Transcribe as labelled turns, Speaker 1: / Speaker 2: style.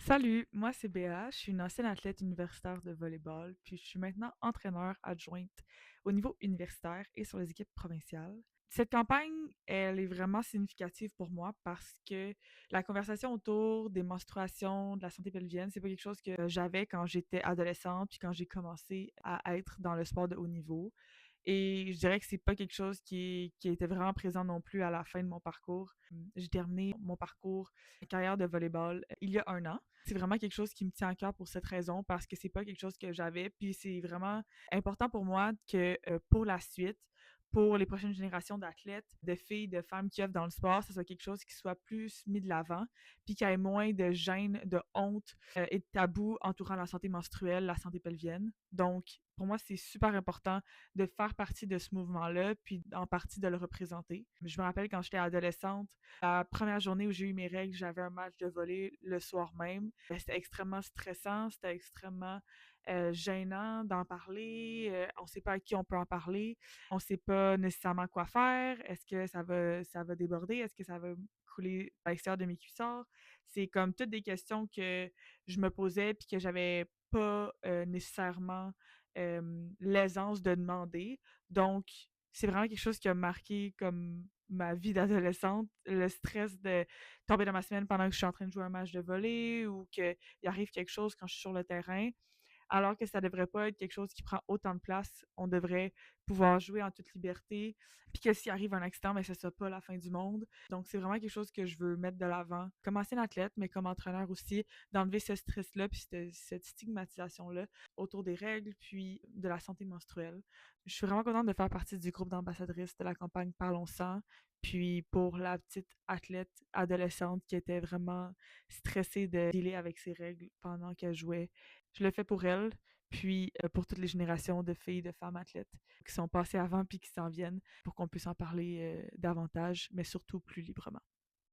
Speaker 1: Salut, moi c'est Béa, je suis une ancienne athlète universitaire de volleyball, puis je suis maintenant entraîneur adjointe au niveau universitaire et sur les équipes provinciales. Cette campagne, elle est vraiment significative pour moi parce que la conversation autour des menstruations, de la santé pelvienne, c'est pas quelque chose que j'avais quand j'étais adolescente puis quand j'ai commencé à être dans le sport de haut niveau. Et je dirais que c'est pas quelque chose qui était vraiment présent non plus à la fin de mon parcours. J'ai terminé mon parcours de carrière de volleyball il y a un an. C'est vraiment quelque chose qui me tient à cœur pour cette raison, parce que c'est pas quelque chose que j'avais. Puis c'est vraiment important pour moi que pour la suite, pour les prochaines générations d'athlètes, de filles, de femmes qui œuvrent dans le sport, ce soit quelque chose qui soit plus mis de l'avant, puis qu'il y ait moins de gêne, de honte et de tabous entourant la santé menstruelle, la santé pelvienne. Donc, pour moi, c'est super important de faire partie de ce mouvement-là, puis en partie de le représenter. Je me rappelle quand j'étais adolescente, la première journée où j'ai eu mes règles, j'avais un match de volley le soir même. C'était extrêmement stressant, c'était extrêmement gênant d'en parler. On ne sait pas à qui on peut en parler. On ne sait pas nécessairement quoi faire. Est-ce que ça va déborder? Est-ce que ça va couler à l'extérieur de mes cuissards? C'est comme toutes des questions que je me posais puis que j'avais pas nécessairement l'aisance de demander. Donc, c'est vraiment quelque chose qui a marqué comme ma vie d'adolescente, le stress de tomber dans ma semaine pendant que je suis en train de jouer un match de volley ou qu'il arrive quelque chose quand je suis sur le terrain, alors que ça devrait pas être quelque chose qui prend autant de place. On devrait pouvoir jouer en toute liberté, puis que s'il arrive un accident, ben, ce soit pas la fin du monde. Donc, c'est vraiment quelque chose que je veux mettre de l'avant, comme ancien athlète, mais comme entraîneur aussi, d'enlever ce stress-là, puis cette stigmatisation-là autour des règles, puis de la santé menstruelle. Je suis vraiment contente de faire partie du groupe d'ambassadrices de la campagne Parlons-en. Puis pour la petite athlète adolescente qui était vraiment stressée de dealer avec ses règles pendant qu'elle jouait, je le fais pour elle, puis pour toutes les générations de filles, de femmes athlètes qui sont passées avant puis qui s'en viennent pour qu'on puisse en parler davantage, mais surtout plus librement.